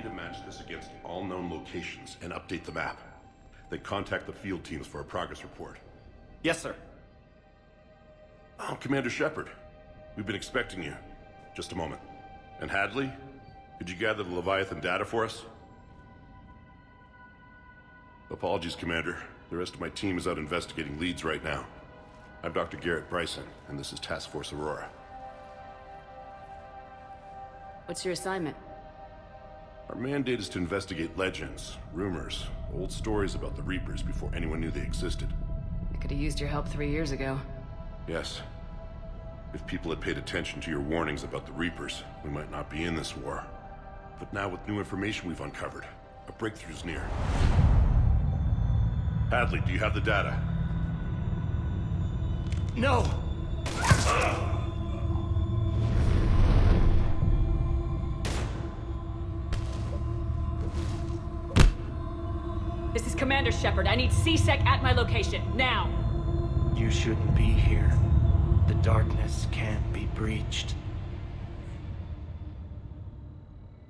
you to match this against all known locations and update the map. Then contact the field teams for a progress report. Yes, sir. Oh, Commander Shepard. We've been expecting you. Just a moment. And Hadley? Could you gather the Leviathan data for us? Apologies, Commander. The rest of my team is out investigating leads right now. I'm Dr. Garrett Bryson, and this is Task Force Aurora. What's your assignment? Our mandate is to investigate legends, rumors, old stories about the Reapers before anyone knew they existed. I could have used your help 3 years ago. Yes. If people had paid attention to your warnings about the Reapers, we might not be in this war. But now with new information we've uncovered, a breakthrough's near. Hadley, do you have the data? No! This is Commander Shepard. I need C-Sec at my location, now! You shouldn't be here. The darkness can't be breached.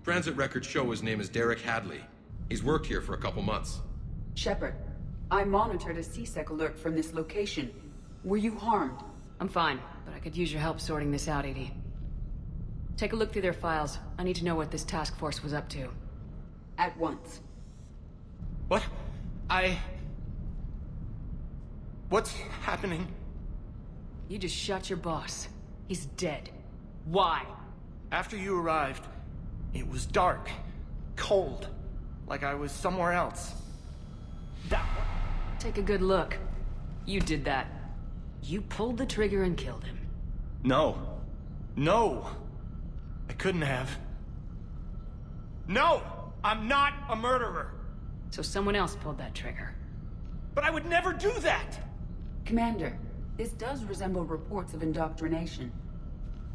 Transit records show his name is Derek Hadley. He's worked here for a couple months. Shepard, I monitored a C-Sec alert from this location. Were you harmed? I'm fine, but I could use your help sorting this out, EDI. Take a look through their files. I need to know what this task force was up to. At once. What? What's happening? You just shot your boss. He's dead. Why? After you arrived, it was dark, cold, like I was somewhere else. Take a good look. You did that. You pulled the trigger and killed him. No. No! I couldn't have. No! I'm not a murderer! So someone else pulled that trigger. But I would never do that! Commander, this does resemble reports of indoctrination.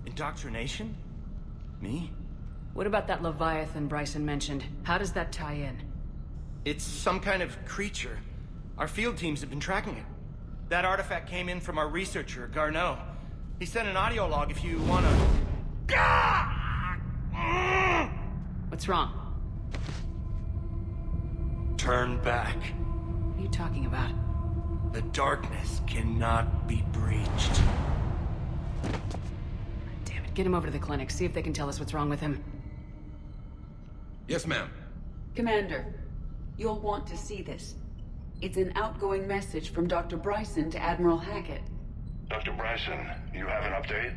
Indoctrination? Me? What about that Leviathan Bryson mentioned? How does that tie in? It's some kind of creature. Our field teams have been tracking it. That artifact came in from our researcher, Garneau. He sent an audio log if you wanna... What's wrong? Turn back. What are you talking about? The darkness cannot be breached. Damn it, get him over to the clinic. See if they can tell us what's wrong with him. Yes, ma'am. Commander, you'll want to see this. It's an outgoing message from Dr. Bryson to Admiral Hackett. Dr. Bryson, you have an update?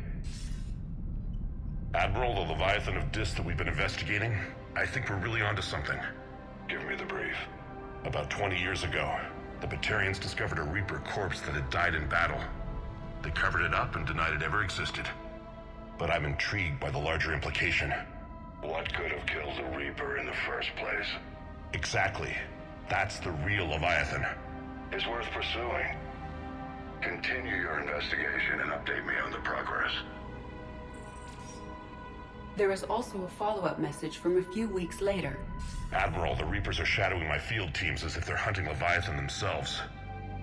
Admiral, the Leviathan of Dis that we've been investigating, I think we're really onto something. Give me the brief. About 20 years ago, the Batarians discovered a Reaper corpse that had died in battle. They covered it up and denied it ever existed. But I'm intrigued by the larger implication. What could have killed the Reaper in the first place? Exactly. That's the real Leviathan. It's worth pursuing. Continue your investigation and update me on the progress. There is also a follow-up message from a few weeks later. Admiral, the Reapers are shadowing my field teams as if they're hunting Leviathan themselves.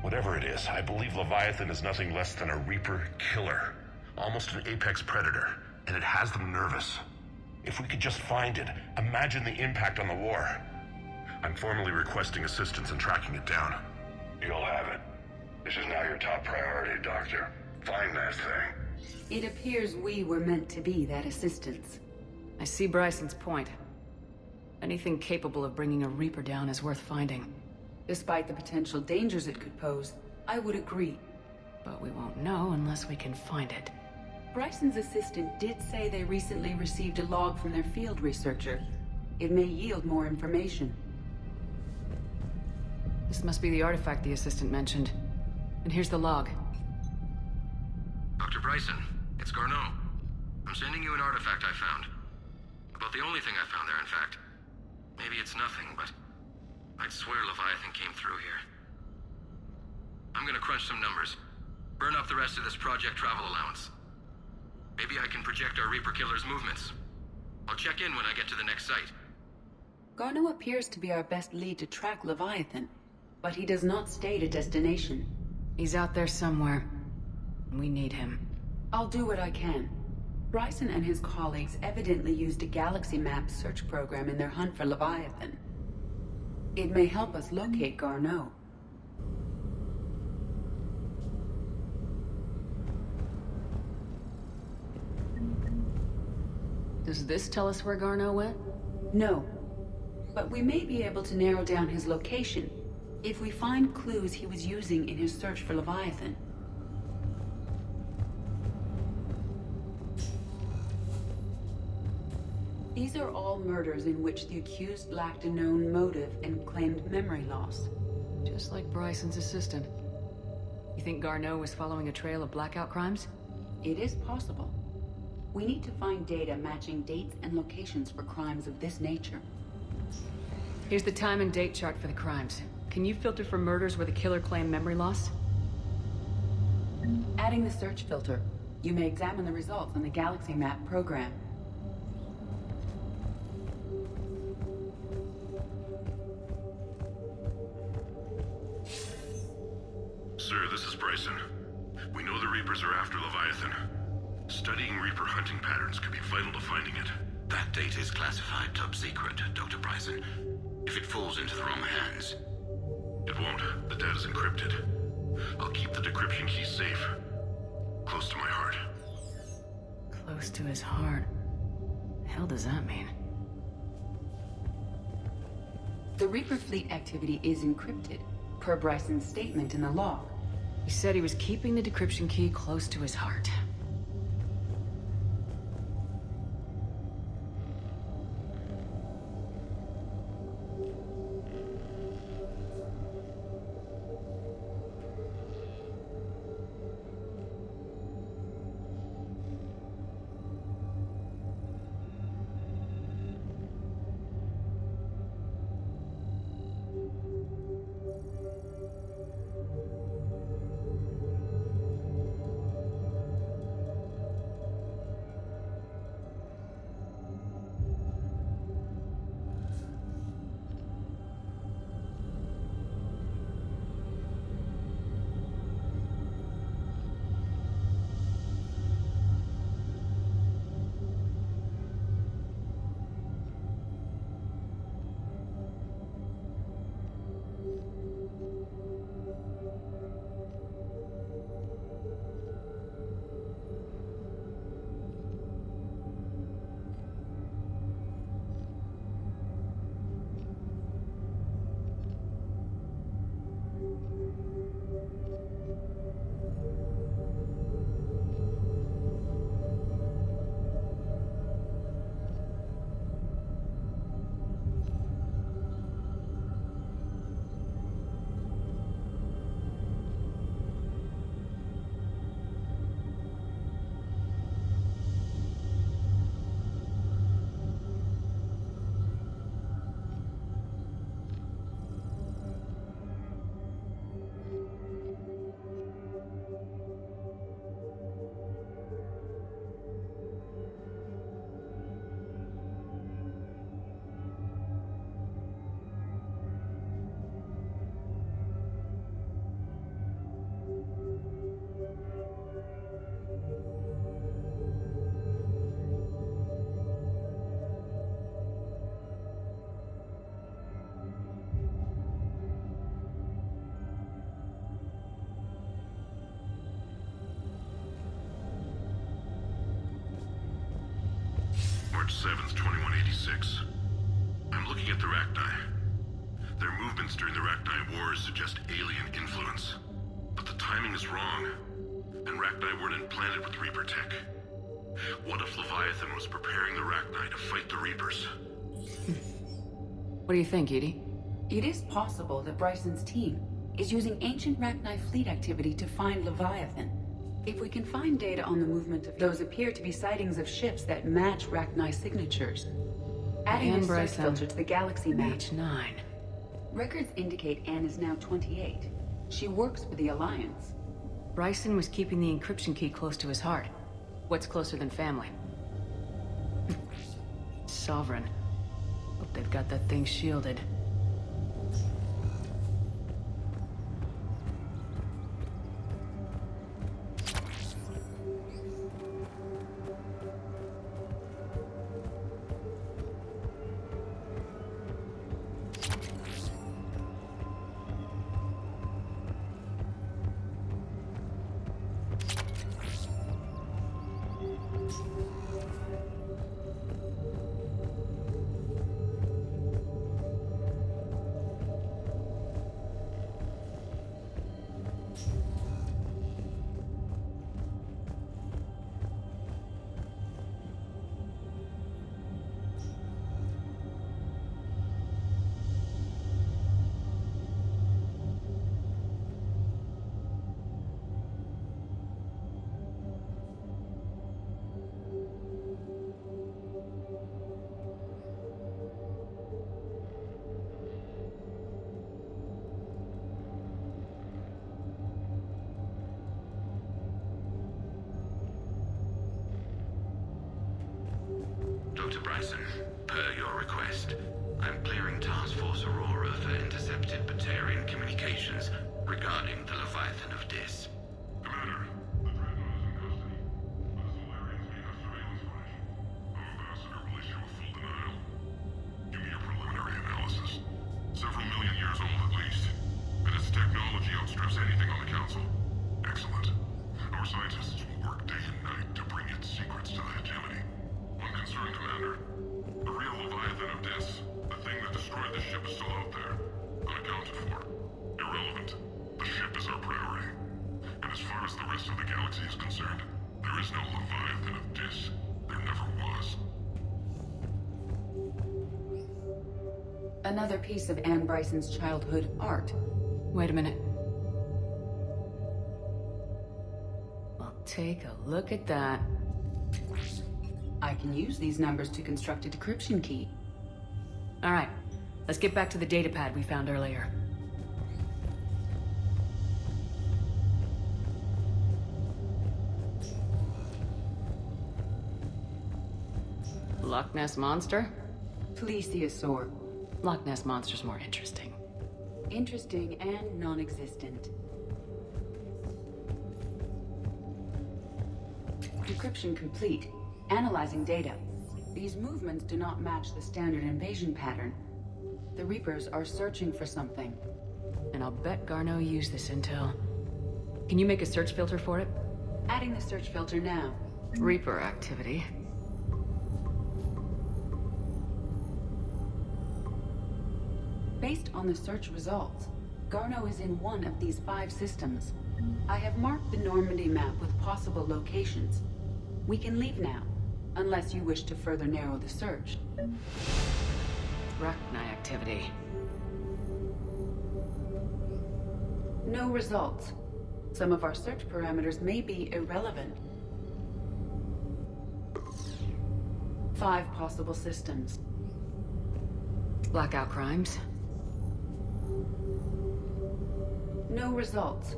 Whatever it is, I believe Leviathan is nothing less than a Reaper killer. Almost an apex predator, and it has them nervous. If we could just find it, imagine the impact on the war. I'm formally requesting assistance in tracking it down. You'll have it. This is now your top priority, Doctor. Find that thing. It appears we were meant to be that assistance. I see Bryson's point. Anything capable of bringing a Reaper down is worth finding. Despite the potential dangers it could pose, I would agree. But we won't know unless we can find it. Bryson's assistant did say they recently received a log from their field researcher. It may yield more information. This must be the artifact the assistant mentioned. And here's the log. Dr. Bryson, it's Garneau. I'm sending you an artifact I found. About the only thing I found there, in fact. Maybe it's nothing, but I'd swear Leviathan came through here. I'm gonna crunch some numbers. Burn up the rest of this project travel allowance. Maybe I can project our Reaper killer's movements. I'll check in when I get to the next site. Garneau appears to be our best lead to track Leviathan, but he does not state a destination. He's out there somewhere. We need him. I'll do what I can. Bryson and his colleagues evidently used a galaxy map search program in their hunt for Leviathan. It may help us locate Garneau. Does this tell us where Garneau went? No, but we may be able to narrow down his location if we find clues he was using in his search for Leviathan. These are all murders in which the accused lacked a known motive and claimed memory loss. Just like Bryson's assistant. You think Garneau was following a trail of blackout crimes? It is possible. We need to find data matching dates and locations for crimes of this nature. Here's the time and date chart for the crimes. Can you filter for murders where the killer claimed memory loss? Adding the search filter, you may examine the results on the Galaxy Map program. Sir, this is Bryson. We know the Reapers are after Leviathan. Studying Reaper hunting patterns could be vital to finding it. That data is classified top secret, Dr. Bryson. If it falls into the wrong hands... It won't. The data's encrypted. I'll keep the decryption key safe. Close to my heart. Close to his heart. The hell does that mean? The Reaper fleet activity is encrypted, per Bryson's statement in the log. He said he was keeping the decryption key close to his heart. March 7th, 2186. I'm looking at the Rachni. Their movements during the Rachni Wars suggest alien influence. But the timing is wrong, and Rachni weren't implanted with Reaper tech. What if Leviathan was preparing the Rachni to fight the Reapers? What do you think, Edie? It is possible that Bryson's team is using ancient Rachni fleet activity to find Leviathan. If we can find data on the movement of those appear to be sightings of ships that match Rachni signatures. Adding Anne this search Bryson. filter to the galaxy map. H9. Records indicate Anne is now 28. She works for the Alliance. Bryson was keeping the encryption key close to his heart. What's closer than family? Sovereign. Hope they've got that thing shielded. Bryson, per your request, I'm clearing Task Force Aurora for intercepted Batarian communications regarding the Leviathan of Dis. Commander, the Dreadnought is in custody, but the Solarians may have surveillance footage. Our ambassador will issue a full denial. Give me your preliminary analysis. Several million years old at least. And its technology outstrips anything on the Council. Excellent. Our scientists will work day and night to bring its secrets to the hegemony. One concern, Commander. The real Leviathan of Dis, the thing that destroyed the ship, is still out there. Unaccounted for. Irrelevant. The ship is our priority. And as far as the rest of the galaxy is concerned, there is no Leviathan of Dis. There never was. Another piece of Anne Bryson's childhood art. Wait a minute. Well, take a look at that. I can use these numbers to construct a decryption key. All right, let's get back to the datapad we found earlier. Loch Ness Monster? Plesiosaur. Loch Ness Monster's more interesting. Interesting and non-existent. Decryption complete. Analyzing data. These movements do not match the standard invasion pattern. The Reapers are searching for something. And I'll bet Garneau used this intel. Can you make a search filter for it? Adding the search filter now. Reaper activity. Based on the search results, Garneau is in one of these 5 systems. I have marked the Normandy map with possible locations. We can leave now, unless you wish to further narrow the search. Rachni activity. No results. Some of our search parameters may be irrelevant. 5 possible systems. Blackout crimes. No results.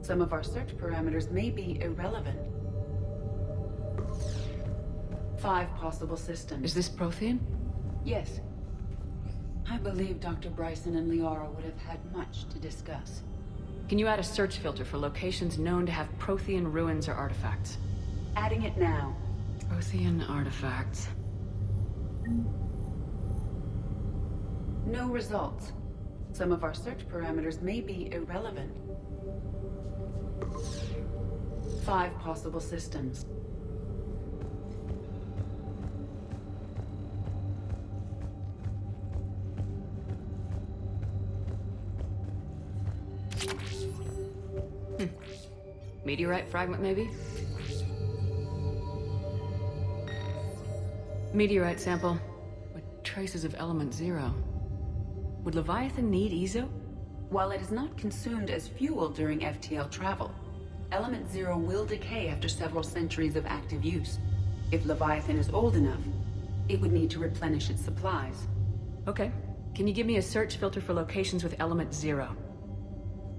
Some of our search parameters may be irrelevant. 5 possible systems. Is this Prothean? Yes. I believe Dr. Bryson and Liara would have had much to discuss. Can you add a search filter for locations known to have Prothean ruins or artifacts? Adding it now. Prothean artifacts. No results. Some of our search parameters may be irrelevant. 5 possible systems. Meteorite fragment, maybe? Meteorite sample with traces of element 0. Would Leviathan need Ezo? While it is not consumed as fuel during FTL travel, element 0 will decay after several centuries of active use. If Leviathan is old enough, it would need to replenish its supplies. Okay. Can you give me a search filter for locations with element 0?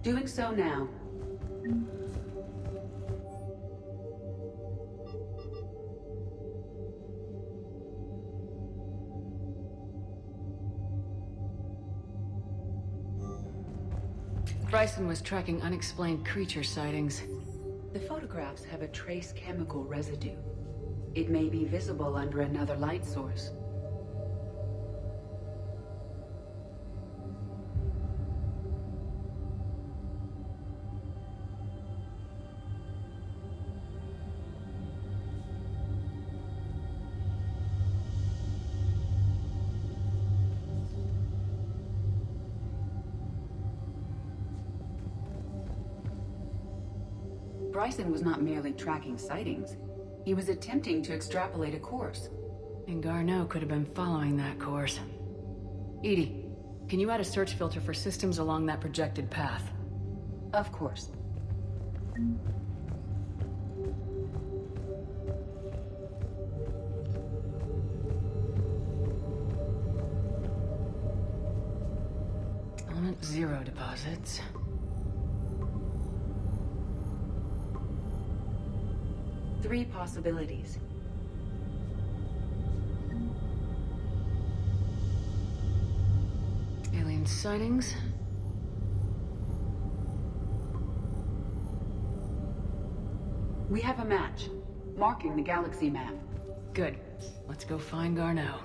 Doing so now. Bryson was tracking unexplained creature sightings. The photographs have a trace chemical residue. It may be visible under another light source. Bryson was not merely tracking sightings. He was attempting to extrapolate a course. And Garneau could have been following that course. Edie, can you add a search filter for systems along that projected path? Of course. Element 0 deposits. Three possibilities. Batarian sightings. We have a match, marking the galaxy map. Good. Let's go find Garneau.